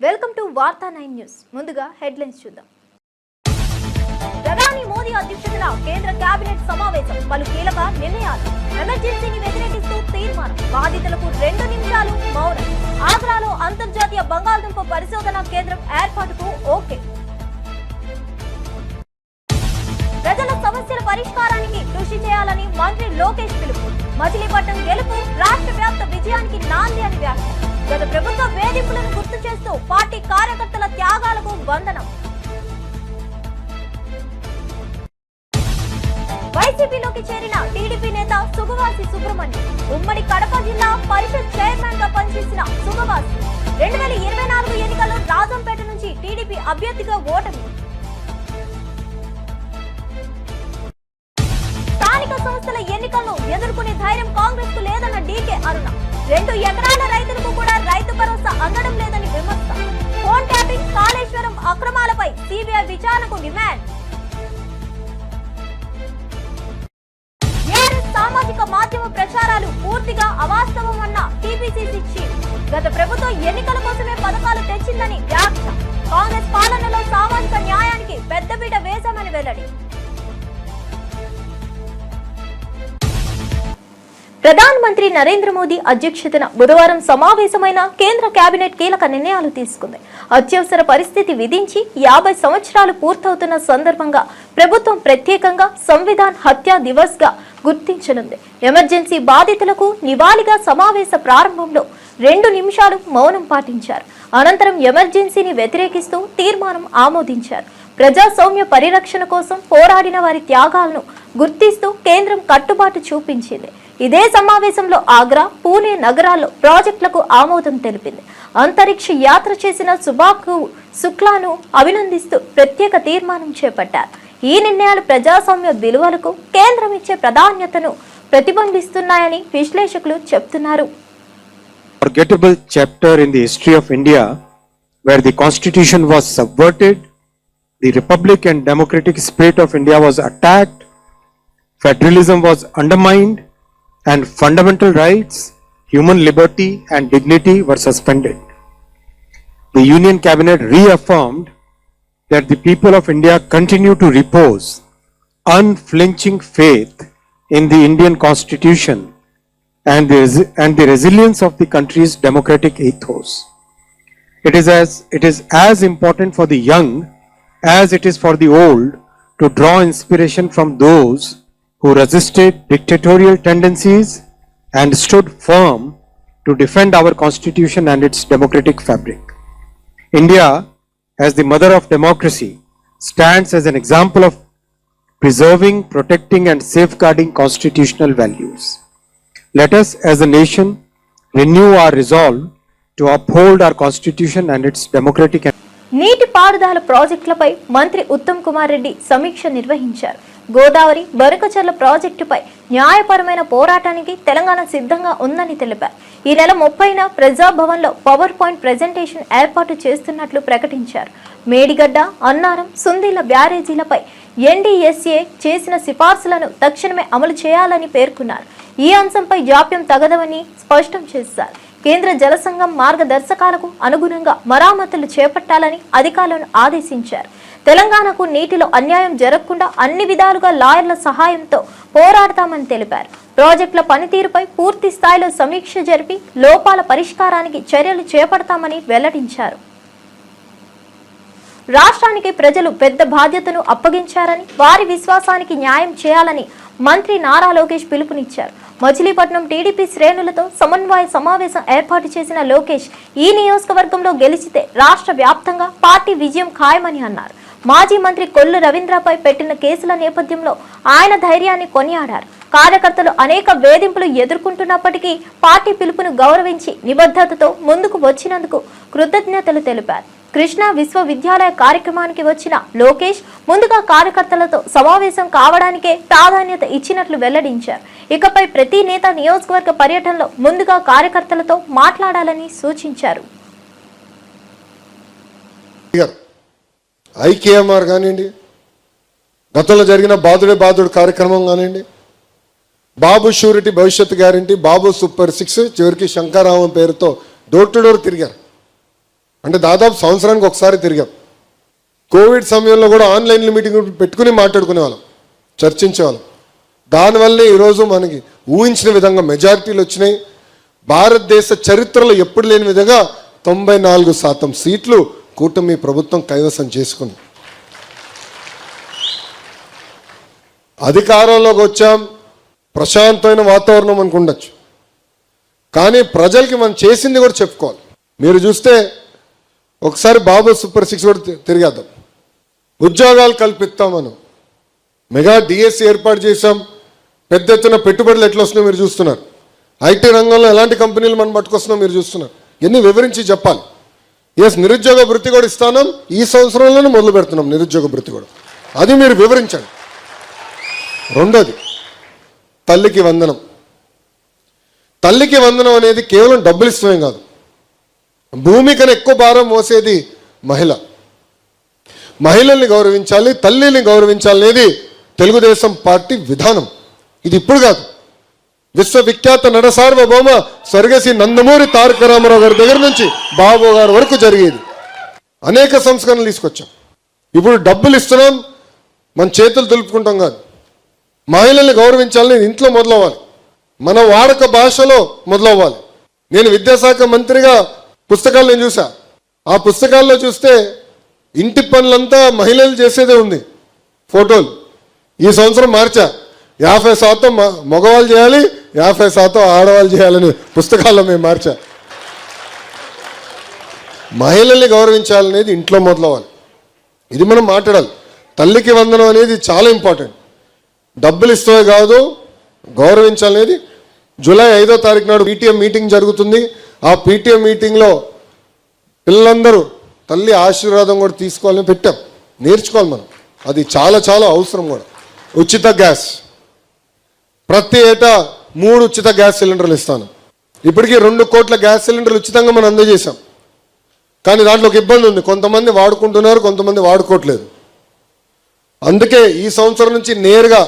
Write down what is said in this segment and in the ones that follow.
Welcome to వార్తా 9 news. ముందుగా headlines చూద్దాం. ప్రధాని మోదీ అధ్యక్షతన కేంద్ర కేబినెట్ సమావేశం, పలు కీలక నిర్ణయాలు. ఎమర్జెన్సీని వ్యతిరేకిస్తూ తీర్మానం, బాధితులకు 2 నిమిషాలు మౌనం. ఆగ్రాలో అంతర్జాతీయ బంగాళదుంప పరిశోధన కేంద్రం ఏర్పాటుకు ఓకే. ప్రజల సమస్యల పరిష్కారానికి కృషి చేయాలని మంత్రి లోకేష్ పిలుపు. మచిలీపట్నం గెలుపు రాష్ట్ర వ్యాప్త విజయానికి నాంది అని వ్యాఖ్య. గత ప్రభుత్వ వేధింపులను గుర్తు చేస్తూ పార్టీ కార్యకర్తల త్యాగాలకు వందనం. వైసీపీలోకి చేరిన టీడీపీ నేత సుగవాసి సుబ్రహ్మణ్యం. ఉమ్మడి కడప జిల్లా పరిషత్ చైర్మన్ గా పనిచేసిన సుగవాసి 2024 ఎన్నికల్లో రాజంపేట నుంచి టీడీపీ అభ్యర్థిగా ఓటమి. స్థానిక సంస్థల ఎన్నికలను ఎదుర్కొనే ధైర్యం కాంగ్రెస్ కు లేదన్న డీకే అరుణ. 2 ఎకరాల రైతులకు కూడా రైతు భరోసా అందడం లేదని విమర్శ. ఫోన్ ట్యాపింగ్, కాళేశ్వరం అక్రమాలపై సిబిఐ విచారణకు డిమాండ్. సామాజిక మాధ్యమ ప్రచారాలు పూర్తిగా అవాస్తవం అన్న టీపీసీసీ చీఫ్. గత ప్రభుత్వం ఎన్నికల కోసమే పథకాలు తెచ్చిందని వ్యాఖ్య. కాంగ్రెస్ పాలనలో సామాజిక న్యాయానికి పెద్దపీట వేశామని వెల్లడి. ప్రధానమంత్రి నరేంద్ర మోదీ అధ్యక్షతన బుధవారం సమావేశమైన కేంద్ర కేబినెట్ కీలక నిర్ణయాలు తీసుకుంది. అత్యవసర పరిస్థితి విధించి 50 సంవత్సరాలు పూర్తవుతున్న సందర్భంగా ప్రభుత్వం ప్రత్యేకంగా సంవిధాన్ హత్యా దివస్ గా గుర్తించనుంది. ఎమర్జెన్సీ బాధితులకు నివాళిగా సమావేశ ప్రారంభంలో 2 నిమిషాలు మౌనం పాటించారు. అనంతరం ఎమర్జెన్సీని వ్యతిరేకిస్తూ తీర్మానం ఆమోదించారు. ప్రజాస్వామ్య పరిరక్షణ కోసం పోరాడిన వారి త్యాగాలను గుర్తిస్తూ కేంద్రం కట్టుబాటు చూపించింది. ఇదే సమావేశంలో ఆగ్రా, పూణే నగరాల్లో ప్రాజెక్టులకు ఆమోదం తెలిపింది. అంతరిక్ష యాత్ర చేసిన సుభాష్ శుక్లాను అభినందిస్తూ ప్రత్యేక తీర్మానం చేపట్టారు. ఈ నిర్ణయాలు ప్రజాస్వామ్య విలువలకు కేంద్రం ఇచ్చే ప్రాధాన్యతను ప్రతిబింబిస్తున్నాయని విశ్లేషకులు చెప్తున్నారు. Forgettable chapter in the history of India where the constitution was subverted, the republic and democratic spirit of India was attacked, federalism was undermined, and fundamental rights, human liberty and dignity were suspended. The Union Cabinet reaffirmed that the people of India continue to repose unflinching faith in the Indian Constitution and the resilience of the country's democratic ethos. It is as important for the young as it is for the old to draw inspiration from those who resisted dictatorial tendencies and stood firm to defend our constitution and its democratic fabric. India, as the mother of democracy, stands as an example of preserving, protecting and safeguarding constitutional values. Let us as a nation renew our resolve to uphold our constitution and its democratic. నీటి పారుదల ప్రాజెక్టులపై మంత్రి ఉత్తమ్ కుమార్ రెడ్డి సమీక్ష నిర్వహించారు. గోదావరి బరకచర్ల ప్రాజెక్టుపై న్యాయపరమైన పోరాటానికి తెలంగాణ సిద్ధంగా ఉందని తెలిపారు. ఈ నెల 30న ప్రజాభవన్లో పవర్ పాయింట్ ప్రెజెంటేషన్ ఏర్పాటు చేస్తున్నట్లు ప్రకటించారు. మేడిగడ్డ, అన్నారం, సుందీల బ్యారేజీలపై ఎన్డీఎస్ఏ చేసిన సిఫార్సులను తక్షణమే అమలు చేయాలని పేర్కొన్నారు. ఈ అంశంపై జాప్యం తగదవని స్పష్టం చేశారు. కేంద్ర జలసంఘం మార్గదర్శకాలకు అనుగుణంగా మరామతులు చేపట్టాలని అధికారులను ఆదేశించారు. తెలంగాణకు నీటిలో అన్యాయం జరగకుండా అన్ని విధాలుగా లాయర్ల సహాయంతో పోరాడతామని తెలిపారు. ప్రాజెక్టుల పనితీరుపై పూర్తి స్థాయిలో సమీక్ష జరిపి లోపాల పరిష్కారానికి చర్యలు చేపడతామని వెల్లడించారు. రాష్ట్రానికి ప్రజలు పెద్ద బాధ్యతను అప్పగించారని, వారి విశ్వాసానికి న్యాయం చేయాలని మంత్రి నారా లోకేష్ పిలుపునిచ్చారు. మచిలీపట్నం టీడీపీ శ్రేణులతో సమన్వయ సమావేశం ఏర్పాటు చేసిన లోకేష్ ఈ నియోజకవర్గంలో గెలిచితే రాష్ట్ర వ్యాప్తంగా పార్టీ విజయం ఖాయమని అన్నారు. మాజీ మంత్రి కొల్లు రవీంద్రపై పెట్టిన కేసుల నేపథ్యంలో ఆయన ధైర్యాన్ని కొనియాడారు. కార్యకర్తలు అనేక వేధింపులు ఎదుర్కొంటున్నప్పటికీ పార్టీ పిలుపును గౌరవించి నిబద్ధతతో ముందుకు వచ్చినందుకు కృతజ్ఞతలు తెలిపారు. కృష్ణా విశ్వవిద్యాలయ కార్యక్రమానికి వచ్చిన లోకేష్ ముందుగా కార్యకర్తలతో సమావేశం కావడానికే ప్రాధాన్యత ఇచ్చినట్లు వెల్లడించారు. ఇకపై ప్రతి నేత నియోజకవర్గ పర్యటనలో ముందుగా కార్యకర్తలతో మాట్లాడాలని సూచించారు. ఐకేఎంఆర్ కానివ్వండి, గతంలో జరిగిన బాదుడు కార్యక్రమం కానివ్వండి, బాబు షూరిటీ భవిష్యత్ గ్యారంటీ, బాబు సూపర్ 6, చివరికి శంకరామం పేరుతో డోర్ టు డోర్ తిరిగారు. అంటే దాదాపు సంవత్సరానికి ఒకసారి తిరిగాం. కోవిడ్ సమయంలో కూడా ఆన్లైన్ మీటింగ్ పెట్టుకుని మాట్లాడుకునేవాళ్ళం, చర్చించేవాళ్ళం. దానివల్లే ఈరోజు మనకి ఊహించిన విధంగా మెజారిటీలు వచ్చినాయి. భారతదేశ చరిత్రలో ఎప్పుడు లేని విధంగా 94% సీట్లు కూటమి ప్రభుత్వం కైవసం చేసుకుంది. అధికారంలోకి వచ్చాం, ప్రశాంతమైన వాతావరణం అనుకుండొచ్చు, కానీ ప్రజలకి మనం చేసింది కూడా చెప్పుకోవాలి. మీరు చూస్తే ఒకసారి బాబు సూపర్ 6 కూడా తిరిగేద్దాం. ఉద్యోగాలు కల్పిస్తాం మనం, మెగా డిఎస్సి ఏర్పాటు చేశాం. పెద్ద ఎత్తున పెట్టుబడులు ఎట్లా వస్తున్నాయో మీరు చూస్తున్నారు. ఐటీ రంగంలో ఎలాంటి కంపెనీలు మనం పట్టుకొస్తున్నాం మీరు చూస్తున్నారు. ఎన్ని వివరించి చెప్పాలి. ఎస్, నిరుద్యోగ భృతి కూడా ఇస్తాను, ఈ సంవత్సరంలోనే మొదలు పెడుతున్నాం నిరుద్యోగ భృతి కూడా, అది మీరు వివరించండి. రెండోది తల్లికి వందనం. తల్లికి వందనం అనేది కేవలం డబ్బులు ఇష్టమే కాదు, భూమి కన్నా ఎక్కువ భారం మోసేది మహిళ. మహిళల్ని గౌరవించాలి, తల్లిని గౌరవించాలి అనేది తెలుగుదేశం పార్టీ విధానం. ఇది ఇప్పుడు కాదు, విశ్వవిఖ్యాత నట సార్వభౌమ స్వర్గశ్రీ నందమూరి తారక రామారావు గారి దగ్గర నుంచి బాబు గారి వరకు జరిగేది. అనేక సంస్కరణలు తీసుకొచ్చాం. ఇప్పుడు డబ్బులు ఇస్తున్నాం, మన చేతులు దులుపుకుంటాం కాదు. మహిళల్ని గౌరవించాలని ఇంట్లో మొదలవ్వాలి, మన వాడక భాషలో మొదలవ్వాలి. నేను విద్యాశాఖ మంత్రిగా పుస్తకాలు నేను చూసా. ఆ పుస్తకాల్లో చూస్తే ఇంటి పనులంతా మహిళలు చేసేదే ఉంది, ఫోటోలు. ఈ సంవత్సరం మార్చా, 50% మగవాళ్ళు చేయాలి, 50% ఆడవాళ్ళు చేయాలని పుస్తకాల్లో మేము మార్చా. మహిళల్ని గౌరవించాలనేది ఇంట్లో మొదలవ్వాలి. ఇది మనం మాట్లాడాలి. తల్లికి వందనం అనేది చాలా ఇంపార్టెంట్. డబ్బులు ఇస్తే కాదు, గౌరవించాలనేది. జూలై 5వ తారీఖు నాడు పీటీఎం మీటింగ్ జరుగుతుంది. ఆ పీటీఎం మీటింగ్లో పిల్లలందరూ తల్లి ఆశీర్వాదం కూడా తీసుకోవాలని పెట్టాం. నేర్చుకోవాలి మనం, అది చాలా చాలా అవసరం కూడా. ఉచిత గ్యాస్, ప్రతి ఏటా 3 ఉచిత గ్యాస్ సిలిండర్లు ఇస్తాను. ఇప్పటికీ 2 కోట్ల గ్యాస్ సిలిండర్లు ఉచితంగా మనం అందజేశాం. కానీ దాంట్లో ఒక ఇబ్బంది ఉంది, కొంతమంది వాడుకుంటున్నారు, కొంతమంది వాడుకోవట్లేదు. అందుకే ఈ సంవత్సరం నుంచి నేరుగా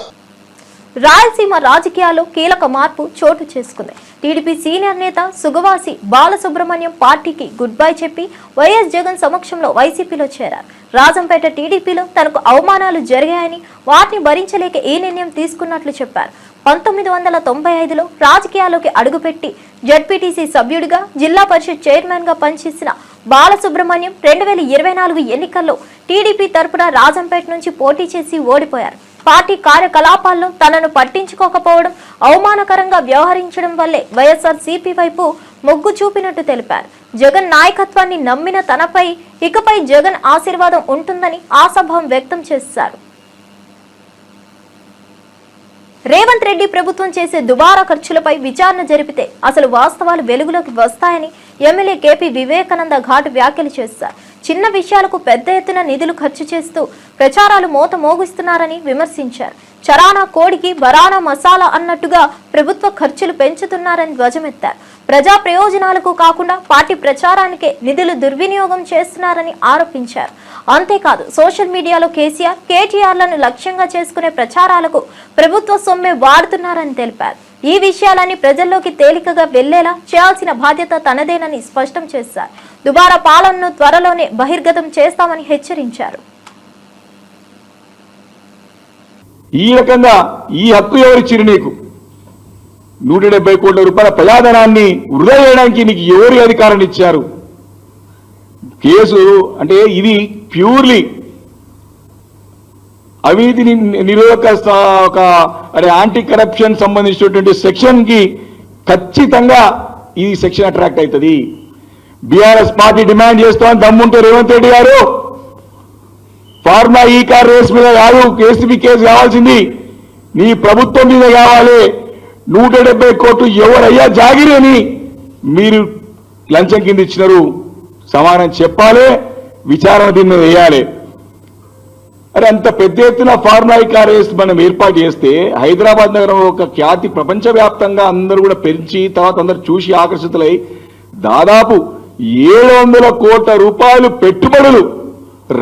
రాయలసీమ రాజకీయాల్లో కీలక మార్పు చోటు చేసుకుంది. టీడీపీ సీనియర్ నేత సుగవాసి బాలసుబ్రహ్మణ్యం పార్టీకి గుడ్ బై చెప్పి వైఎస్ జగన్ సమక్షంలో వైసీపీలో చేరారు. రాజంపేట టీడీపీలో తనకు అవమానాలు జరిగాయని, వాటిని భరించలేక ఈ నిర్ణయం తీసుకున్నట్లు చెప్పారు. 1995లో రాజకీయాల్లోకి అడుగుపెట్టి జడ్పీటీసీ సభ్యుడిగా, జిల్లా పరిషత్ చైర్మన్ గా పనిచేసిన బాలసుబ్రహ్మణ్యం 2024 ఎన్నికల్లో టీడీపీ తరపున రాజంపేట నుంచి పోటీ చేసి ఓడిపోయారు. పార్టీ కార్యకలాపాల్లో తనను పట్టించుకోకపోవడం, అవమానకరంగా వ్యవహరించడం వల్లే వైఎస్ఆర్సీపీ వైపు మొగ్గు చూపినట్టు తెలిపారు. జగన్ నాయకత్వాన్ని నమ్మిన తనపై ఇకపై జగన్ ఆశీర్వాదం ఉంటుందని ఆశాభావం వ్యక్తం చేశారు. రేవంత్ రెడ్డి ప్రభుత్వం చేసే దుబారా ఖర్చులపై విచారణ జరిపితే అసలు వాస్తవాలు వెలుగులోకి వస్తాయని ఎమ్మెల్యే కేపీ వివేకానంద ఘాటు వ్యాఖ్యలు చేశారు. చిన్న విషయాలకు పెద్ద ఎత్తున నిధులు ఖర్చు చేస్తూ ప్రచారాలు మోత మోగిస్తున్నారని విమర్శించారు. చరానా కోడికి బరానా మసాలా అన్నట్టుగా ప్రభుత్వ ఖర్చులు పెంచుతున్నారని ధ్వజమెత్తారు. ప్రజా ప్రయోజనాలకు కాకుండా పార్టీ ప్రచారానికే నిధులు దుర్వినియోగం చేస్తున్నారని ఆరోపించారు. అంతేకాదు, సోషల్ మీడియాలో కేసీఆర్, కేటీఆర్లను లక్ష్యంగా చేసుకునే ప్రచారాలకు ప్రభుత్వ సొమ్మే వాడుతున్నారని తెలిపారు. ఈ విషయాలన్నీ ప్రజల్లోకి తేలికగా వెళ్లేలా చేయాల్సిన బాధ్యత తనదేనని స్పష్టం చేశారు. దుబారా పాలనను త్వరలోనే బహిర్గతం చేస్తామని హెచ్చరించారు. ఈ రకంగా ఈ హక్కు ఎవరిచ్చిరు? నీకు 170 కోట్ల రూపాయల ప్రజాధనాన్ని వృధా చేయడానికి నీకు ఎవరి అధికారాన్ని ఇచ్చారు? కేసు అంటే ఇది ప్యూర్లీ అవినీతి నిరోధక ఒక యాంటీ కరప్షన్ సంబంధించినటువంటి సెక్షన్ కి ఖచ్చితంగా ఈ సెక్షన్ అట్రాక్ట్ అవుతుంది. బీఆర్ఎస్ పార్టీ డిమాండ్ చేస్తామని దమ్ముంటే రేవంత్ రెడ్డి గారు ఫార్మా ఈ కార్ రేస్ మీద కాదు, కేసీబీ కేసు కావాల్సింది నీ ప్రభుత్వం మీద కావాలి. 170 కోట్లు ఎవరయ్యా జాగిరి అని మీరు లంచం కింద ఇచ్చినారు, సమానం చెప్పాలి, విచారణ దీని మీద వేయాలి. అరే అంత పెద్ద ఎత్తున ఫార్మా ఈ కార్ రేస్ మనం ఏర్పాటు చేస్తే హైదరాబాద్ నగరం ఒక ఖ్యాతి ప్రపంచవ్యాప్తంగా అందరూ కూడా పెంచి తర్వాత అందరు చూసి ఆకర్షితులై దాదాపు 700 కోట్ల రూపాయలు పెట్టుబడులు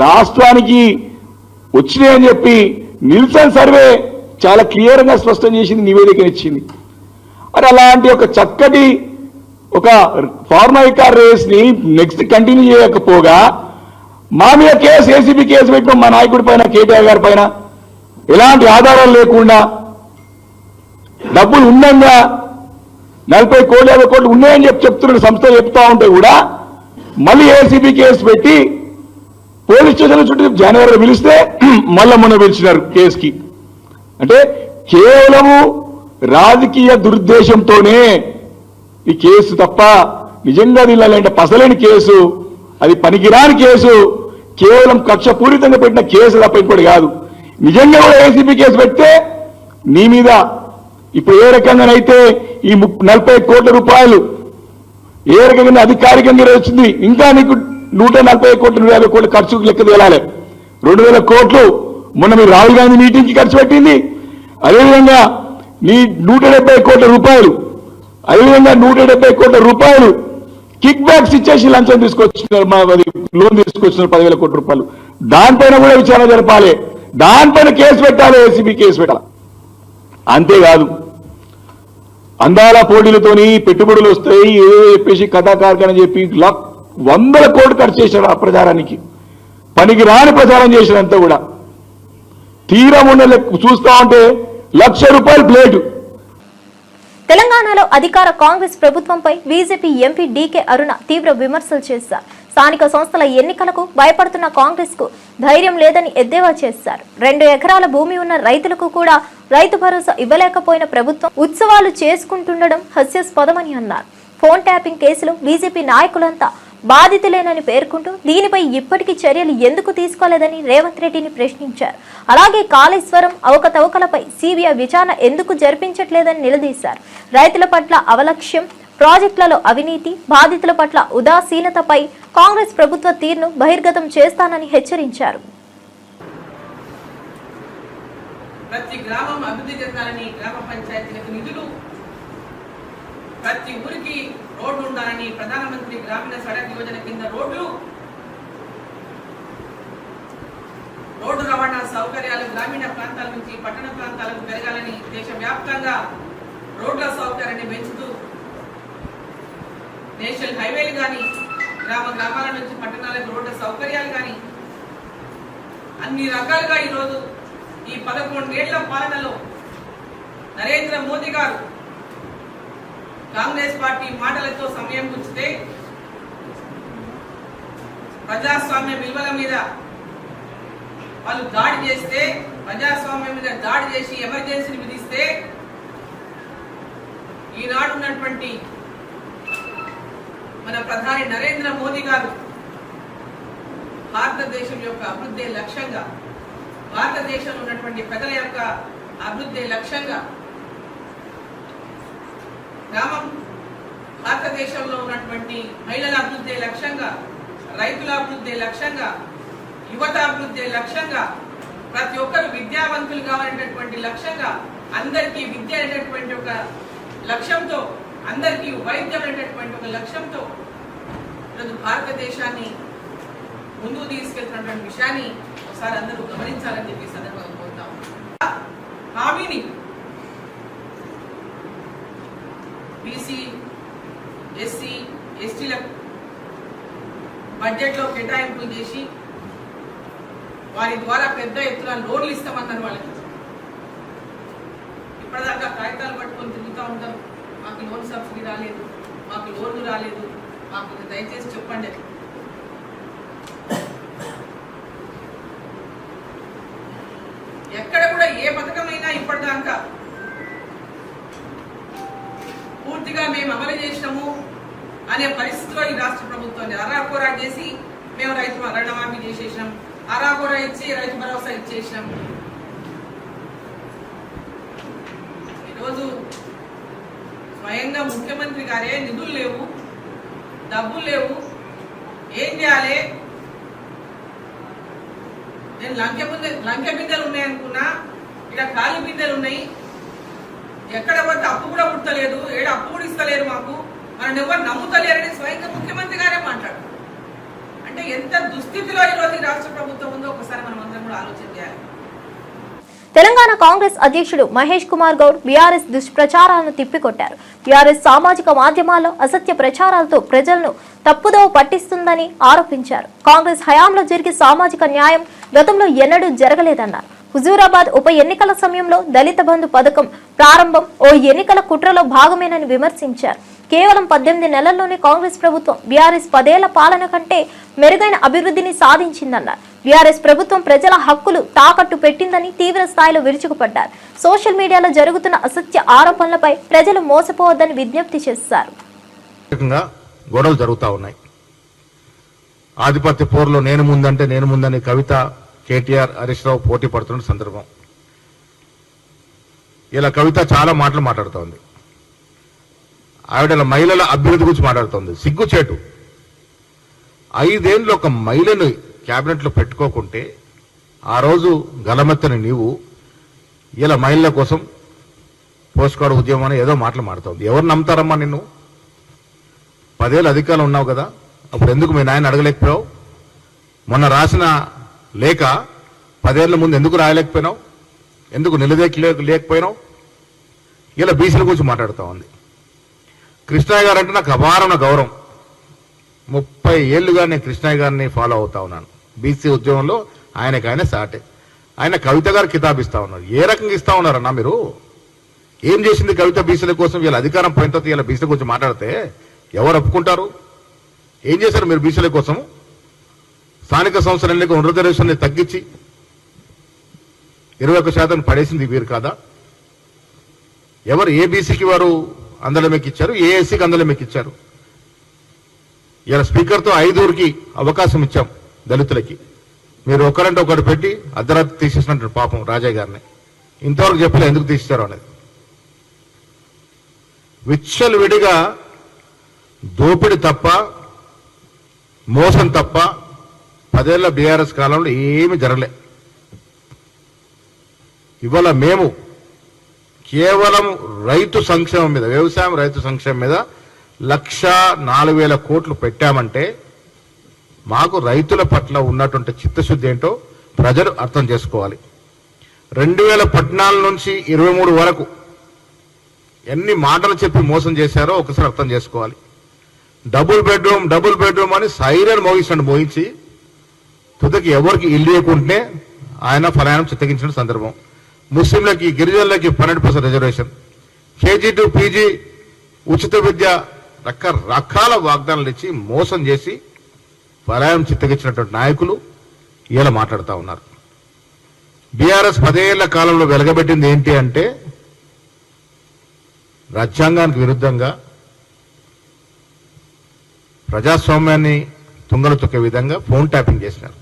రాష్ట్రానికి వచ్చినాయని చెప్పి నిల్సన్ సర్వే చాలా క్లియర్గా స్పష్టం చేసింది, నివేదికనిచ్చింది. మరి అలాంటి ఒక చక్కటి ఒక ఫార్మైకా రేస్ ని నెక్స్ట్ కంటిన్యూ చేయకపోగా మా మీద కేసు ఏసీబీ కేసు పెట్టిన మా నాయకుడి పైన కేటీఆర్ గారి పైన ఎలాంటి ఆధారాలు లేకుండా డబ్బులు ఉండంగా 40 కోట్లు 50 కోట్లు ఉన్నాయని చెప్తున్న సంస్థ చెప్తా ఉంటే కూడా మళ్ళీ ఏసీబీ కేసు పెట్టి పోలీస్ స్టేషన్ చుట్టూ జనవరిలో పిలిస్తే మళ్ళా మొన్న పిలిచినారు కేసుకి. అంటే కేవలము రాజకీయ దురుద్దేశంతోనే ఈ కేసు తప్ప నిజంగా దీనిలో పసలేని కేసు, అది పనికిరాని కేసు, కేవలం కక్షపూరితంగా పెట్టిన కేసు తప్ప ఇంకోటి కాదు. నిజంగా కూడా ఏసీబీ కేసు పెడితే నీ మీద ఇప్పుడు ఏ రకంగానైతే ఈ 40 కోట్ల రూపాయలు ఏ రకంగా అధికారికంగా వచ్చింది, ఇంకా నీకు 140 కోట్లు 150 కోట్ల ఖర్చుకు లెక్క తేలాలి. 2,000 కోట్లు మొన్న మీరు రాహుల్ గాంధీ మీటింగ్ కి ఖర్చు పెట్టింది. అదేవిధంగా నీ 170 కోట్ల రూపాయలు, అదేవిధంగా 170 కోట్ల రూపాయలు కిక్ బ్యాక్స్ ఇచ్చేసి లంచం తీసుకొచ్చినారు, లోన్ తీసుకొచ్చినారు 10,000 కోట్ల రూపాయలు. దానిపైన కూడా విచారణ జరపాలి, దానిపైన కేసు పెట్టాలి, ఏసీబీ కేసు పెట్టాలి. అంతేకాదు అందాల పోటీలతోని పెట్టుబడులు వస్తాయి ఏదో చెప్పేసి కథాకారకని చెప్పి 100 కోట్లు ఖర్చు చేశారు ఆ ప్రచారానికి. పనికి రాని ప్రచారం చేసినంత కూడా తీరం ఉన్న చూస్తా ఉంటే ₹1,00,000 ప్లేటు. తెలంగాణలో అధికార కాంగ్రెస్ ప్రభుత్వంపై బీజేపీ ఎంపీ డీకే అరుణ తీవ్ర విమర్శలు చేశారు. స్థానిక సంస్థల ఎన్నికలకు భయపడుతున్న కాంగ్రెస్ కు ధైర్యం లేదని ఎద్దేవా చేశారు. 2 ఎకరాల భూమి ఉన్న రైతులకు కూడా రైతు భరోసా ఇవ్వలేకపోయిన ప్రభుత్వం ఉత్సవాలు చేసుకుంటుండడం హాస్యాస్పదమని అన్నారు. ఫోన్ ట్యాపింగ్ కేసులో బీజేపీ నాయకులంతా బాధితులేనని పేర్కొంటూ దీనిపై ఇప్పటికీ చర్యలు ఎందుకు తీసుకోలేదని రేవంత్ రెడ్డిని ప్రశ్నించారు. అలాగే కాళేశ్వరం అవకతవకలపై సిబిఐ విచారణ ఎందుకు జరిపించట్లేదని నిలదీశారు. రైతుల పట్ల అవలక్ష్యం, ప్రాజెక్టులలో అవినీతి, బాధితుల పట్ల ఉదాసీనతపై కాంగ్రెస్ ప్రభుత్వ తీరును బహిర్గతం చేస్తానని హెచ్చరించారు. ప్రతి గ్రామం అభివృద్ధి చెందాలని గ్రామ పంచాయతీలకు నిధులు, ప్రతి ఊరికి రోడ్లు ఉండాలని ప్రధానమంత్రి గ్రామీణ సడక్ యోజన కింద రోడ్డు రవాణా సౌకర్యాలు గ్రామీణ ప్రాంతాల నుంచి పట్టణ ప్రాంతాలకు పెరగాలని దేశవ్యాప్తంగా రోడ్ల సౌకర్యాన్ని పెంచుతూ నేషనల్ హైవేలు కానీ గ్రామాల నుంచి పట్టణాలకు రోడ్ల సౌకర్యాలు కానీ అన్ని రకాలుగా ఈరోజు ఈ 11 ఏళ్ల పాలనలో నరేంద్ర మోదీ గారు కాంగ్రెస్ పార్టీ మాటలతో సమయం గుంచితే ప్రజాస్వామ్య విలువల మీద వాళ్ళు దాడి చేస్తే, ప్రజాస్వామ్యం మీద దాడి చేసి ఎమర్జెన్సీని విధిస్తే ఈనాడు ఉన్నటువంటి మన ప్రధాని నరేంద్ర మోదీ గారు భారతదేశం యొక్క అభివృద్ధి లక్ష్యంగా, భారతదేశంలో ఉన్నటువంటి ప్రజల యొక్క అభివృద్ధి లక్ష్యంగా, భారతదేశంలో ఉన్నటువంటి మహిళల అభివృద్ధి లక్ష్యంగా, రైతుల అభివృద్ధి లక్ష్యంగా, యువత అభివృద్ధి లక్ష్యంగా, ప్రతి ఒక్కరు విద్యావంతులు కావాలనేటటువంటి లక్ష్యంగా, అందరికీ విద్య అనేటటువంటి ఒక లక్ష్యంతో, అందరికీ వైద్యం అనేటటువంటి ఒక లక్ష్యంతో ఈరోజు భారతదేశాన్ని ముందుకు తీసుకెళ్తున్నటువంటి విషయాన్ని ఒకసారి అందరూ గమనించాలని చెప్పి సందర్భంగా కోరుతాం. హామీని బీసీ, ఎస్సీ, ఎస్టీలకు బడ్జెట్లో కేటాయింపులు చేసి వారి ద్వారా పెద్ద ఎత్తున లోన్లు ఇస్తామన్నారు. వాళ్ళకి ఇప్పటిదాకా కాగితాలు పట్టుకొని తిరుగుతూ ఉంటారు, మాకు లోన్ సబ్సిడీ రాలేదు, మాకు లోన్లు రాలేదు, మాకు దయచేసి చెప్పండి. ఎక్కడ కూడా ఏ పథకమైనా ఇప్పటిదాకా పూర్తిగా మేము అమలు చేసినాము అనే పరిస్థితిలో ఈ రాష్ట్ర ప్రభుత్వాన్ని అరాకొరా చేసి మేము రైతు రుణమాఫీ చేసేసినాం, అరాకొరా ఇచ్చి రైతు భరోసా ఇచ్చేసినాం. ఈరోజు స్వయంగా ముఖ్యమంత్రి గారే నిధులు లేవు, డబ్బులు లేవు, ఏం చేయాలి, నేను లంకె బిందెలు ఉన్నాయనుకున్నా, ఇక్కడ ఖాళీ బిందెలు ఉన్నాయి, ఎక్కడ పడితే అప్పు కూడా పుట్టలేదు, ఏడు అప్పు కూడా ఇస్తలేరు మాకు, మనం ఎవరు నమ్ముతలేరని స్వయంగా ముఖ్యమంత్రి గారే మాట్లాడు. అంటే ఎంత దుస్థితిలో ఈరోజు ఈ రాష్ట్ర ప్రభుత్వం ఉందో ఒకసారి మనం అందరం కూడా ఆలోచన చేయాలి. తెలంగాణ కాంగ్రెస్ అధ్యక్షుడు మహేష్ కుమార్ గౌడ్ బీఆర్ఎస్ దుష్ప్రచారాలను తిప్పికొట్టారు. బీఆర్ఎస్ సామాజిక మాధ్యమాల్లో అసత్య ప్రచారాలతో ప్రజలను తప్పుదోవ పట్టిస్తుందని ఆరోపించారు. కాంగ్రెస్ హయాంలో జరిగే సామాజిక న్యాయం గతంలో ఎన్నడూ జరగలేదన్నారు. హుజూరాబాద్ ఉప ఎన్నికల సమయంలో దళిత బంధు పథకం ప్రారంభం ఓ ఎన్నికల కుట్రలో భాగమేనని విమర్శించారు. కేవలం 18 నెలల్లోనే కాంగ్రెస్ ప్రభుత్వం బీఆర్ఎస్ 10 ఏళ్ల పాలన కంటే మెరుగైన అభివృద్ధిని సాధించిందన్నారు. బీఆర్ఎస్ ప్రభుత్వం ప్రజల హక్కులు తాకట్టు పెట్టిందని తీవ్ర స్థాయిలో విరుచుకుపడ్డారు. సోషల్ మీడియాలో జరుగుతున్న అసత్య ఆరోపణలపై ప్రజలు మోసపోవద్దని విజ్ఞప్తి చేశారు. గొడవలు జరుగుతూ ఉన్నాయి. ఆధిపత్య పోరులో నేను ముందని కవిత, కేటీఆర్, హరీష్ రావు పోటీ పడుతున్న సందర్భం. ఇలా కవిత చాలా మాటలు మాట్లాడుతోంది. ఆవిడ మహిళల అభివృద్ధి గురించి మాట్లాడుతోంది. సిగ్గుచేటు. 5 ఏళ్ళు ఒక మహిళను క్యాబినెట్లో పెట్టుకోకుంటే ఆ రోజు గలమెత్తని నీవు ఇలా మహిళల కోసం పోస్ట్ కార్డు ఉద్యమం అని ఏదో మాటలు మాడుతోంది. ఎవరు నమ్ముతారమ్మా నిన్ను? 10 ఏళ్ళు అధికారంలో ఉన్నావు కదా, అప్పుడు ఎందుకు మీ నాయన అడగలేకపోయావు? మొన్న రాసిన లేఖ 10 ఏళ్ల ముందు ఎందుకు రాయలేకపోయినావు? ఎందుకు నిలదీయలేకపోయినావు? ఇలా బీసీల గురించి మాట్లాడుతూ ఉంది. కృష్ణయ్య గారు అంటే నాకు అపారమైన గౌరవం. 30 ఏళ్లుగా నేను కృష్ణయ్య గారిని ఫాలో అవుతా ఉన్నాను. బీసీ ఉద్యమంలో ఆయన సాటే. ఆయన కవిత గారు కితాబ్ ఇస్తా ఉన్నారు. ఏ రకంగా ఇస్తా ఉన్నారన్నా మీరు? ఏం చేసింది కవిత బీసీల కోసం? వీళ్ళ అధికారం పోయిన తర్వాత వీళ్ళ బీసీల గురించి మాట్లాడితే ఎవరు ఒప్పుకుంటారు? ఏం చేశారు మీరు బీసీల కోసం? స్థానిక సంస్థల ఎన్నిక రిజర్వేషన్ని తగ్గించి 21% పడేసింది వీరు కాదా? ఎవరు ఏ బీసీకి వారు అందలం ఎక్కిచ్చారు, ఏ ఎస్సీకి అందలం ఎక్కిచ్చారు? ఇలా స్పీకర్తో 5 అవకాశం ఇచ్చాం దళితులకి. మీరు ఒకరంటే ఒకటి పెట్టి అర్ధరాత్రి తీసేసినట్టు పాపం రాజయ్య గారిని. ఇంతవరకు చెప్పలే ఎందుకు తీసేశారు అనేది. విచ్చలు విడిగా దోపిడి తప్ప, మోసం తప్ప 10 ఏళ్ల బీఆర్ఎస్ కాలంలో ఏమీ జరగలే. ఇవాళ మేము కేవలం రైతు సంక్షేమం మీద, వ్యవసాయం రైతు సంక్షేమం మీద 1,04,000 కోట్లు పెట్టామంటే మాకు రైతుల పట్ల ఉన్నటువంటి చిత్తశుద్ధి ఏంటో ప్రజలు అర్థం చేసుకోవాలి. 2014 నుంచి 23 వరకు ఎన్ని మాటలు చెప్పి మోసం చేశారో ఒకసారి అర్థం చేసుకోవాలి. డబుల్ బెడ్రూమ్ అని సైరన్ మోగించి తుదకి ఎవరికి ఇల్లు ఇవ్వకుంటే ఆయన ఫలానం చిత్తగించిన సందర్భం. ముస్లింలకి, గిరిజనులకి 12% రిజర్వేషన్, కేజీ టు పీజీ ఉచిత విద్య, రకరకాల వాగ్దానాలు ఇచ్చి మోసం చేసి ఫలానం చిత్తగించినటువంటి నాయకులు ఇలా మాట్లాడుతూ ఉన్నారు. బీఆర్ఎస్ 10 ఏళ్ల కాలంలో వెలగబెట్టింది ఏంటి అంటే రాజ్యాంగానికి విరుద్ధంగా ప్రజాస్వామ్యాన్ని తుంగలు తొక్కే విధంగా ఫోన్ ట్యాపింగ్ చేసినారు.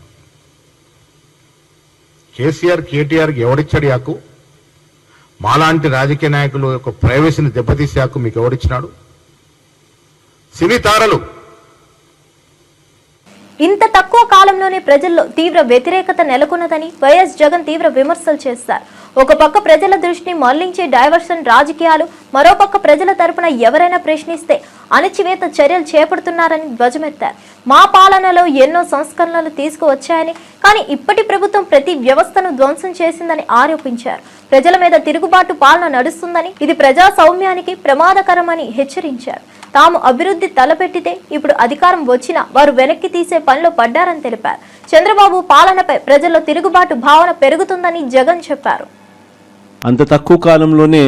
కేసీఆర్, కేటీఆర్కి ఎవడిచ్చాడు హక్కు? మాలాంటి రాజకీయ నాయకులు యొక్క ప్రైవసీని దెబ్బతీసే హక్కు మీకు ఎవడిచ్చినాడు? సినీ తారలు ఇంత తక్కువ కాలంలోనే ప్రజల్లో తీవ్ర వ్యతిరేకత నెలకొన్నదని వైఎస్ జగన్ తీవ్ర విమర్శలు చేశారు. ఒక పక్క ప్రజల దృష్టిని మళ్లించే డైవర్షన్ రాజకీయాలు, మరోపక్క ప్రజల తరపున ఎవరైనా ప్రశ్నిస్తే అణచివేత చర్యలు చేపడుతున్నారని ధ్వజమెత్తారు. మా పాలనలో ఎన్నో సంస్కరణలు తీసుకువచ్చాయని, కానీ ఇప్పటి ప్రభుత్వం ప్రతి వ్యవస్థను ధ్వంసం చేసిందని ఆరోపించారు. ప్రజల మీద తిరుగుబాటు పాలన నడుస్తుందని, ఇది ప్రజా సౌమ్యానికి ప్రమాదకరమని హెచ్చరించారు. తాము అభివృద్ధి తలపెట్టితే ఇప్పుడు అధికారం వచ్చినా వారు వెనక్కి తీసే పనిలో పడ్డారని తెలిపారు. చంద్రబాబు పాలనపై ప్రజల్లో తిరుగుబాటు భావన పెరుగుతుందని జగన్ చెప్పారు. అంత తక్కువ కాలంలోనే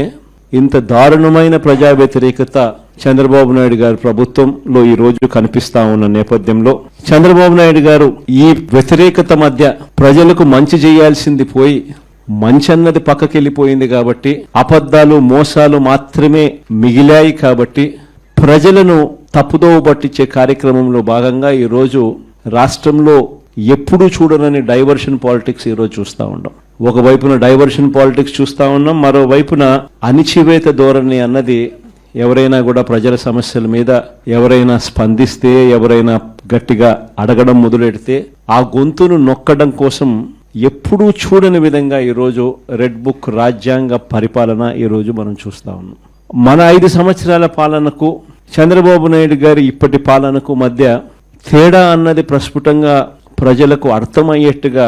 ఇంత దారుణమైన ప్రజా వ్యతిరేకత చంద్రబాబు నాయుడు గారి ప్రభుత్వంలో ఈ రోజు కనిపిస్తా ఉన్న నేపథ్యంలో చంద్రబాబు నాయుడు గారు ఈ వ్యతిరేకత మధ్య ప్రజలకు మంచి చేయాల్సింది పోయి మంచి అన్నది పక్కకెళ్ళిపోయింది కాబట్టి, అబద్ధాలు మోసాలు మాత్రమే మిగిలాయి కాబట్టి ప్రజలను తప్పుదోవ పట్టించే కార్యక్రమంలో భాగంగా ఈరోజు రాష్ట్రంలో ఎప్పుడూ చూడనని డైవర్షన్ పాలిటిక్స్ ఈరోజు చూస్తూ ఉన్నాం. ఒకవైపున డైవర్షన్ పాలిటిక్స్ చూస్తూ ఉన్నాం, మరోవైపున అణిచివేత ధోరణి అన్నది ఎవరైనా కూడా ప్రజల సమస్యల మీద ఎవరైనా స్పందిస్తే, ఎవరైనా గట్టిగా అడగడం మొదలెడితే ఆ గొంతును నొక్కడం కోసం ఎప్పుడూ చూడని విధంగా ఈరోజు రెడ్ బుక్ రాజ్యాంగ పరిపాలన ఈరోజు మనం చూస్తూ ఉన్నాం. మన 5 సంవత్సరాల పాలనకు చంద్రబాబు నాయుడు గారి ఇప్పటి పాలనకు మధ్య తేడా అన్నది ప్రస్ఫుటంగా ప్రజలకు అర్థమయ్యేట్టుగా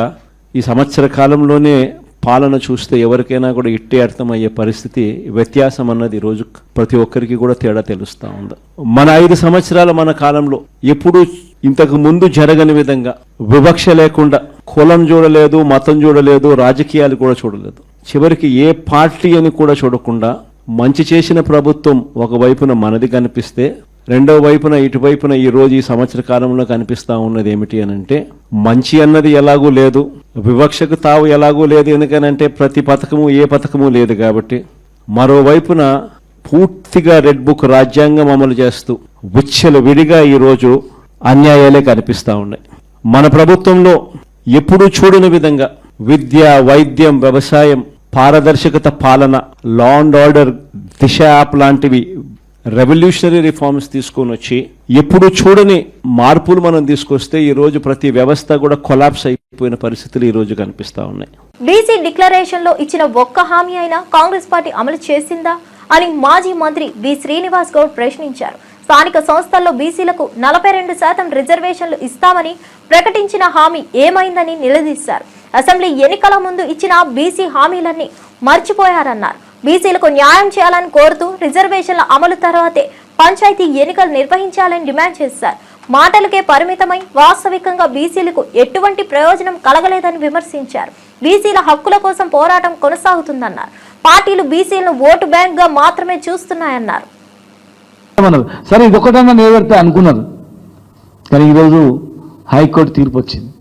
ఈ సంవత్సర కాలంలోనే పాలన చూస్తే ఎవరికైనా కూడా ఇట్టే అర్థమయ్యే పరిస్థితి, వ్యత్యాసం అన్నది ఈరోజు ప్రతి ఒక్కరికి కూడా తేడా తెలుస్తూ ఉంది. మన 5 సంవత్సరాల మన కాలంలో ఎప్పుడూ ఇంతకు ముందు జరగని విధంగా వివక్ష లేకుండా కులం చూడలేదు, మతం చూడలేదు, రాజకీయాలు కూడా చూడలేదు, చివరికి ఏ పార్టీ అని కూడా చూడకుండా మంచి చేసిన ప్రభుత్వం ఒకవైపున మనది కనిపిస్తే, రెండవ వైపున ఇటువైపున ఈ రోజు ఈ సంవత్సర కాలంలో కనిపిస్తా ఉన్నది ఏమిటి అని అంటే, మంచి అన్నది ఎలాగూ లేదు, వివక్షకు తావు ఎలాగూ లేదు, ఎందుకనంటే ప్రతి పథకము ఏ పథకము లేదు కాబట్టి. మరోవైపున పూర్తిగా రెడ్ బుక్ రాజ్యాంగం అమలు చేస్తూ విచ్చలు విడిగా ఈరోజు అన్యాయాలే కనిపిస్తూ ఉన్నాయి. మన ప్రభుత్వంలో ఎప్పుడూ చూడని విధంగా విద్య, వైద్యం, వ్యవసాయం, పారదర్శకత పాలన, law and order, Disha app లాంటివి రెవల్యూషనరీ రిఫార్మ్స్ తీసుకొని వచ్చి ఎప్పుడు చూడని మార్పులు మనం తీసుకొస్తే ఈరోజు ప్రతి వ్యవస్థ కూడా కొలాప్స్ అయిపోయిన పరిస్థితులు ఈరోజు కనిపిస్తా ఉన్నాయి. బీసీ డిక్లరేషన్ లో ఇచ్చిన ఒక్క హామీ అయినా కాంగ్రెస్ పార్టీ అమలు చేసిందా అని మాజీ మంత్రి వి శ్రీనివాస్ గౌడ్ ప్రశ్నించారు. స్థానిక సంస్థల్లో బీసీలకు 42% రిజర్వేషన్లు ఇస్తామని ప్రకటించిన హామీ ఏమైందని నిలదీశారు. అసెంబ్లీ ఎన్నికల ముందు ఇచ్చిన బీసీ హామీలన్నీ మర్చిపోయారన్నారు. బీసీలకు న్యాయం చేయాలని కోరుతూ రిజర్వేషన్ల అమలు తర్వాతే పంచాయతీ ఎన్నికలు నిర్వహించాలని డిమాండ్ చేశారు. మాటలకే పరిమితమై వాస్తవికంగా బీసీలకు ఎటువంటి ప్రయోజనం కలగలేదని విమర్శించారు. బీసీల హక్కుల కోసం పోరాటం కొనసాగుతుందన్నారు. పార్టీలు బీసీలను ఓటు బ్యాంక్ గా మాత్రమే చూస్తున్నాయన్నారు. సరే ఇదొకటన్నా నెరవేర్తే అనుకున్నారు, కానీ ఈరోజు హైకోర్టు తీర్పు వచ్చింది.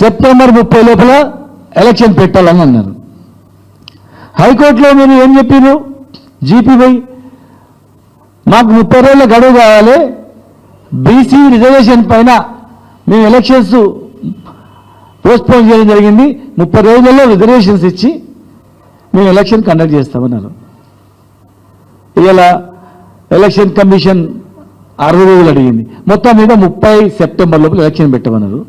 సెప్టెంబర్ 30 లోపల ఎలక్షన్ పెట్టాలని అన్నారు. హైకోర్టులో మీరు ఏం చెప్పారు? జీపీవై మాకు 30 రోజుల గడువు కావాలి, బీసీ రిజర్వేషన్ పైన మేము ఎలక్షన్స్ పోస్ట్పోన్ చేయడం జరిగింది, 30 రోజుల్లో రిజర్వేషన్స్ ఇచ్చి మేము ఎలక్షన్ కండక్ట్ చేస్తామన్నారు. ఇలా ఎలక్షన్ కమిషన్ 60 రోజులు అడిగింది. మొత్తం మీద 30 సెప్టెంబర్ లోపల ఎలక్షన్ పెట్టమన్నారు.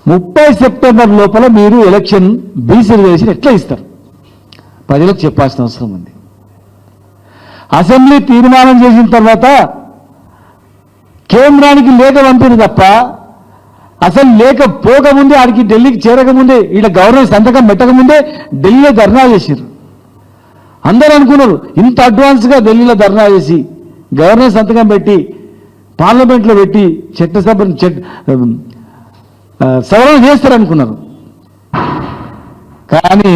30 సెప్టెంబర్ లోపల మీరు ఎలక్షన్ బీసీ రిజర్వేషన్ ఎట్లా ఇస్తారు? ప్రజలకు చెప్పాల్సిన అవసరం ఉంది. అసెంబ్లీ తీర్మానం చేసిన తర్వాత కేంద్రానికి లేఖ పంపిణీ తప్ప అసలు లేఖ పోకముందే, ఆడికి ఢిల్లీకి చేరకముందే, ఈడ గవర్నర్ సంతకం పెట్టకముందే ఢిల్లీలో ధర్నా చేశారు. అందరూ అనుకున్నారు ఇంత అడ్వాన్స్గా ఢిల్లీలో ధర్నా చేసి గవర్నర్ సంతకం పెట్టి పార్లమెంట్లో పెట్టి చట్టసభ సవరణ చేస్తారనుకున్నారు. కానీ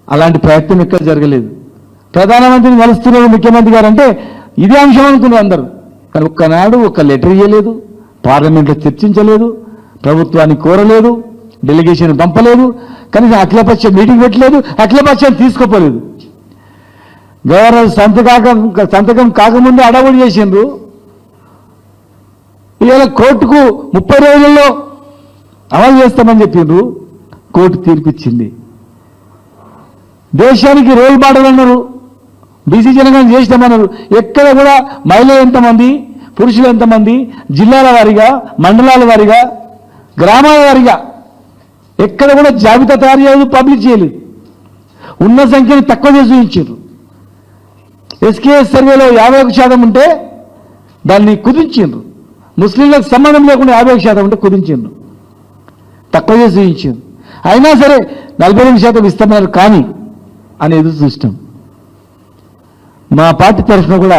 అలాంటి ప్రయత్నం ఎక్కడ జరగలేదు. ప్రధానమంత్రిని కలుస్తున్నారు ముఖ్యమంత్రి గారు అంటే ఇదే అంశం అనుకున్నారు అందరూ. కానీ ఒక్కనాడు ఒక లెటర్ ఇవ్వలేదు, పార్లమెంట్లో చర్చించలేదు, ప్రభుత్వాన్ని కోరలేదు, డెలిగేషన్ పంపలేదు, కనీసం అఖిలపక్ష మీటింగ్ పెట్టలేదు, అఖిలపక్షాన్ని తీసుకోపోలేదు. గవర్నర్ సంతకం కాకముందే అడవుడు చేసిండ్రు. ఇవాళ కోర్టుకు 30 రోజుల్లో అమలు చేస్తామని చెప్పిండ్రు. కోర్టు తీర్పిచ్చింది. దేశానికి రోల్ మోడల్ అన్నారు, బీసీ జనగణన చేసినామన్నారు. ఎక్కడ కూడా మహిళలు ఎంతమంది, పురుషులు ఎంతమంది, జిల్లాల వారీగా, మండలాల వారీగా, గ్రామాల వారీగా ఎక్కడ కూడా జాబితా తయారు చేయలేదు, పబ్లిక్ చేయలేదు. ఉన్న సంఖ్యను తక్కువ చేసి చూపించారు. ఎస్కేఎస్ సర్వేలో 51% ఉంటే దాన్ని కుదించారు. ముస్లింలకు సంబంధం లేకుండా 51% ఉంటే కుదించారు, తక్కువ చేసి చూపించారు. అయినా సరే 42% ఇస్తామన్నారు. కానీ అనేది చూస్తాం. మా పార్టీ తరఫున కూడా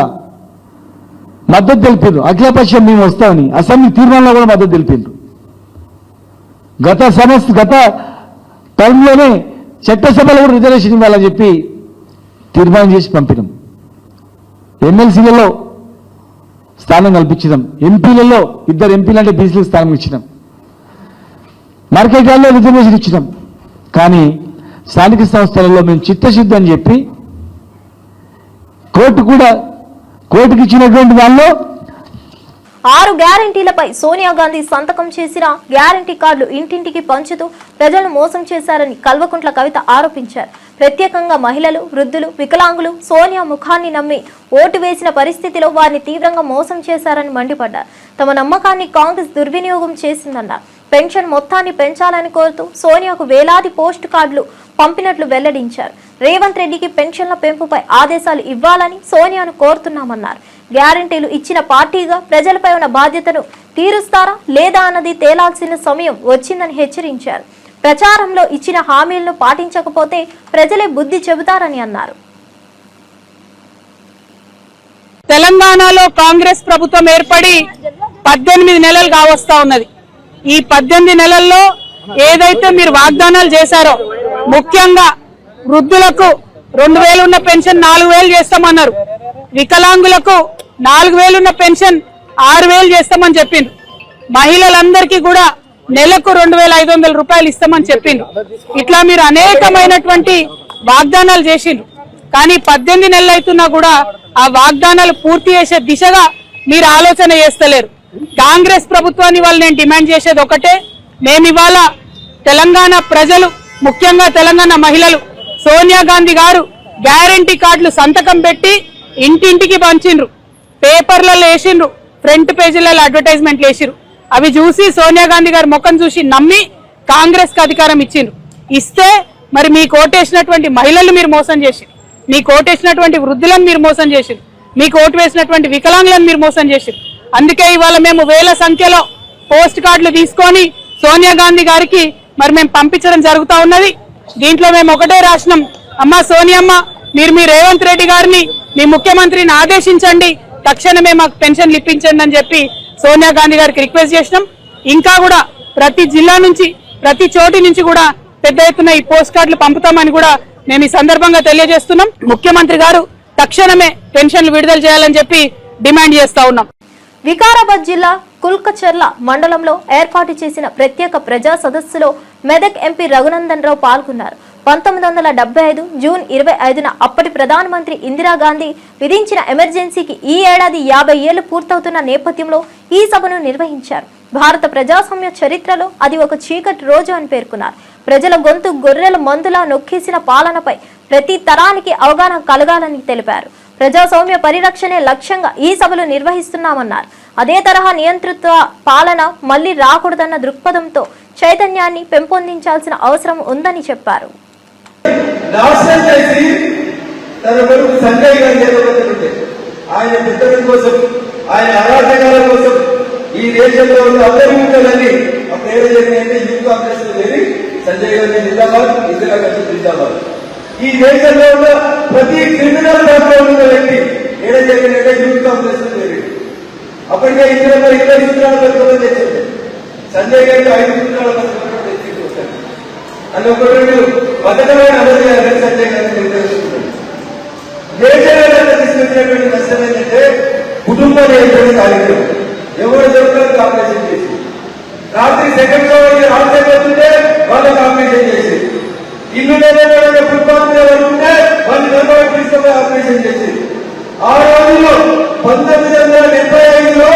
మద్దతు తెలిపారు. అఖిలపక్షం మేము వస్తామని అసెంబ్లీ తీర్మానంలో కూడా మద్దతు తెలిపారు. గత టర్మ్లోనే చట్టసభలో కూడా రిజర్వేషన్ ఇవ్వాలని చెప్పి తీర్మానం చేసి పంపినాం. ఎమ్మెల్సీలలో స్థానం కల్పించినాం. ఎంపీలలో 2 ఎంపీలు అంటే బీసీలకు స్థానం ఇచ్చినాం. మార్కెట్ యార్డ్లో రిజర్వేషన్ ఇచ్చినాం. కానీ స్థానిక సంస్థలలో మేము చిత్తశుద్ధి అని చెప్పి కోర్టుకి ఇచ్చినటువంటి దానిలో 6 గ్యారంటీలపై సోనియా గాంధీ సంతకం చేసిన గ్యారంటీ కార్డులు ఇంటింటికి పంచుతూ ప్రజలను మోసం చేశారని కల్వకుంట్ల కవిత ఆరోపించారు. ప్రత్యేకంగా మహిళలు, వృద్ధులు, వికలాంగులు సోనియా ముఖాన్ని నమ్మి ఓటు వేసిన పరిస్థితిలో వారిని తీవ్రంగా మోసం చేశారని మండిపడ్డారు. తమ నమ్మకాన్ని కాంగ్రెస్ దుర్వినియోగం చేసిందన్నారు. పెన్షన్ మొత్తాన్ని పెంచాలని కోరుతూ సోనియాకు వేలాది పోస్ట్ కార్డులు పంపినట్లు వెల్లడించారు. రేవంత్ రెడ్డికి పెన్షన్ల పెంపుపై ఆదేశాలు ఇవ్వాలని సోనియాను కోరుతున్నామన్నారు. గ్యారంటీలు ఇచ్చిన పార్టీగా ప్రజలపై ఉన్న బాధ్యతను తీరుస్తారా లేదా అన్నది తేలాల్సిన సమయం వచ్చిందని హెచ్చరించారు. ప్రచారంలో ఇచ్చిన హామీలను పాటించకపోతే ప్రజలే బుద్ధి చెబుతారని అన్నారు. తెలంగాణలో కాంగ్రెస్ ప్రభుత్వం ఏర్పడి 18 నెలలు కావస్తా ఉన్నది. ఈ 18 నెలల్లో ఏదైతే మీరు వాగ్దానాలు చేశారో, ముఖ్యంగా వృద్ధులకు 2000 ఉన్న పెన్షన్ 4000 చేస్తామన్నారు, వికలాంగులకు 4000 ఉన్న పెన్షన్ 6000 చేస్తామని చెప్పిండ్రు, మహిళలందరికీ కూడా నెలకు 2500 రూపాయలు ఇస్తామని చెప్పిండ్రు. ఇట్లా మీరు అనేకమైనటువంటి వాగ్దానాలు చేసిండ్రు. కానీ 18 నెలలు అవుతున్నా కూడా ఆ వాగ్దానాలు పూర్తి చేసే దిశగా మీరు ఆలోచన చేస్తలేరు. కాంగ్రెస్ ప్రభుత్వాన్ని వాళ్ళు నేను డిమాండ్ చేసేది ఒకటే, మేము ఇవాళ తెలంగాణ ప్రజలు, ముఖ్యంగా తెలంగాణ మహిళలు, సోనియా గాంధీ గారు గ్యారంటీ కార్డులు సంతకం పెట్టి ఇంటింటికి పంచిండ్రు, పేపర్లలో వేసిండ్రు, ఫ్రంట్ పేజీలలో అడ్వర్టైజ్మెంట్లు వేసిండ్రు. అవి చూసి సోనియా గాంధీ గారు ముఖం చూసి నమ్మి కాంగ్రెస్ కి అధికారం ఇచ్చిండ్రు. ఇస్తే మరి మీ కోటేసినటువంటి మహిళలు మీరు మోసం చేసిండ్రు, మీ కోటేసినటువంటి వృద్ధులను మీరు మోసం చేసిండ్రు, మీకు ఓటు వేసినటువంటి వికలాంగులను మీరు మోసం చేసిండ్రు. అందుకే ఇవాళ మేము వేల సంఖ్యలో పోస్ట్ కార్డులు తీసుకొని సోనియా గాంధీ గారికి మరి మేము పంపించడం జరుగుతూ ఉన్నది. దీంట్లో మేము ఒకటే రాసినాం, అమ్మ సోనియమ్మ, మీరు మీ రేవంత్ రెడ్డి గారిని, మీ ముఖ్యమంత్రిని ఆదేశించండి, తక్షణమే మాకు పెన్షన్లు ఇప్పించండి అని చెప్పి సోనియా గాంధీ గారికి రిక్వెస్ట్ చేసినాం. ఇంకా కూడా ప్రతి జిల్లా నుంచి, ప్రతి చోటి నుంచి కూడా పెద్ద ఎత్తున ఈ పోస్ట్ కార్డులు పంపుతామని కూడా మేము ఈ సందర్భంగా తెలియజేస్తున్నాం. ముఖ్యమంత్రి గారు తక్షణమే పెన్షన్లు విడుదల చేయాలని చెప్పి డిమాండ్ చేస్తా ఉన్నాం. వికారాబాద్ జిల్లా కుల్కచర్ల మండలంలో ఏర్పాటు చేసిన ప్రత్యేక ప్రజా సదస్సులో మెదక్ ఎంపీ రఘునందన్ రావు పాల్గొన్నారు. 1975 జూన్ 25న అప్పటి ప్రధానమంత్రి ఇందిరాగాంధీ విధించిన ఎమర్జెన్సీకి ఈ ఏడాది 50 ఏళ్లు పూర్తవుతున్న నేపథ్యంలో ఈ సభను నిర్వహించారు. భారత ప్రజాస్వామ్య చరిత్రలో అది ఒక చీకటి రోజు అని పేర్కొన్నారు. ప్రజల గొంతు గొర్రెల మందులా నొక్కేసిన పాలనపై ప్రతి తరానికి అవగాహన కలగాలని తెలిపారు. ప్రజాస్వామ్య పరిరక్షణే లక్ష్యంగా ఈ సభలు నిర్వహిస్తున్నామన్నారు. అదే తరహా నియంత్రిత పాలన మళ్లీ రాకూడదన్న దృక్పథంతో చైతన్యాన్ని పెంపొందించాల్సిన అవసరం ఉందని చెప్పారు. నాశనం చేసి తన కొడుకు సంజయ్ గారి ఆయన పుస్తకం కోసం, ఆయన అరాచకాల కోసం ఈ దేశంలో ఉన్న అభివృద్ధులన్నీ అప్పుడు ఏదో జరిగిందంటే యూత్ కాంగ్రెస్ లో చేరి సంజయ్ గారిని జిందాబాద్, ఇందిరాగాంధీ జిందాబాద్. ఈ దేశంలో ఉన్న ప్రతి క్రిమినల్ బ్యాక్గ్రౌండ్ ఉన్న వ్యక్తి ఏదో జరిగిందంటే యూత్ కాంగ్రెస్ లో చేరి అప్పటికే 20 సూత్రాల పథకం తెచ్చింది. సంజయ్ గారికి 5 సూత్రాల పథకం తెచ్చింది. అని ఒకటి బతకమైన అమలు చేయాలని సంజయ్ గారిని నిర్దేశిస్తున్నాడు. దేశంలో తీసుకొచ్చినటువంటి నష్టం ఏంటంటే కుటుంబ నియంత్రణ కార్యక్రమం. ఎవరు దొరకడానికి ఆపరేషన్ చేసి, రాత్రి సెకండ్ లో రాకపోతుంటే వాళ్ళకి ఆపరేషన్ చేసి, ఇల్లు లేకపోతే ఫుట్పాత్ మీద పడుతుంటే వాళ్ళు దొరకడానికి తీసుకొని ఆపరేషన్ చేసి, ఆ రోజుల్లో 1975లో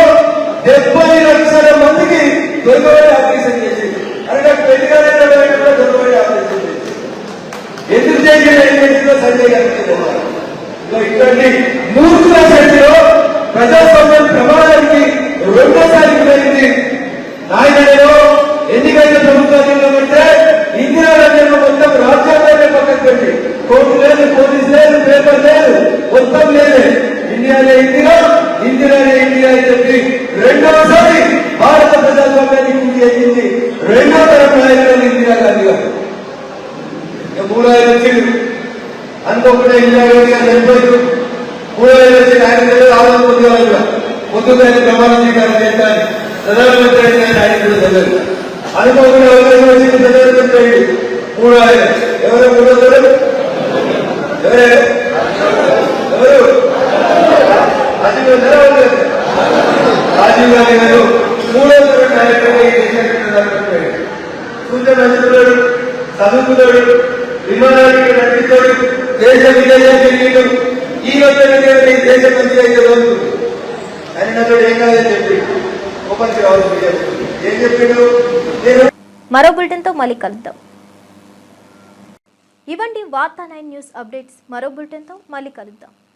70 లక్షల మందికి దొరకబడి ఆపరేషన్ చేసి, అంటే పెళ్లిగానే దొరకబడి ఆపరేషన్ చేసి, ఎందుకు చేసిన సంజయ్ గారికి ఇటువంటి మూర్ఖుల శక్తిలో ప్రజాస్వామ్యం ప్రమాదానికి రెండోసారి జరిగింది. నాయకుడిలో ఎన్నికైన ప్రభుత్వాన్ని పడితే ఇందిరాగాంధీ మొత్తం రాజ్యాంగాన్ని పక్కన పెట్టి కోర్టు లేదు, పోలీసు లేదు, పేపర్ లేదు, మొత్తం లేదు. ఇండియానే ఇందిరా, ఇందిరానే ఇండియా అని చెప్పి రెండోసారి భారత ప్రజాస్వామ్యాన్ని పూర్తి చేసింది రెండో తరం నాయకులు ఇందిరాగాంధీ గారు. మూడాయిలు వచ్చింది అనుకోకుండా ఇందిరాగాంధీ గారు చనిపోయారు. మూడాయిలు వచ్చి నాయకులు రావడం పొందేవాళ్ళు పొద్దుగా ప్రమాణం స్వీకారం చేస్తాను ప్రధానమంత్రి ఆయన కూడా చదవదు. అనుకోకుండా అవకాశం వచ్చింది ప్రధానమంత్రి మూడాయిలు. ఎవరో మూడో ఎవరు రాజీవ్ గాంధీ గారు మూడో తరం నాయకుడు ఈ దేశానికి ప్రధానమంత్రి. సూచన నడుపుతాడు, చదువుకున్నాడు, విమానానికి నడిపిస్తాడు, దేశ విదేశం తిరిగిడు. ఈ రోజు దేశం మంచిగా అయితే జరుగుతుంది అని నాతో ఏం కాదని చెప్పి ఒకరికి రావచ్చు. ఏం చెప్పాడు? మరో బులెటిన్తో మళ్ళీ కలుద్దాం. ఇవండి వార్తా 9 న్యూస్ అప్డేట్స్. మరో బులెటిన్తో మళ్ళీ కలుద్దాం.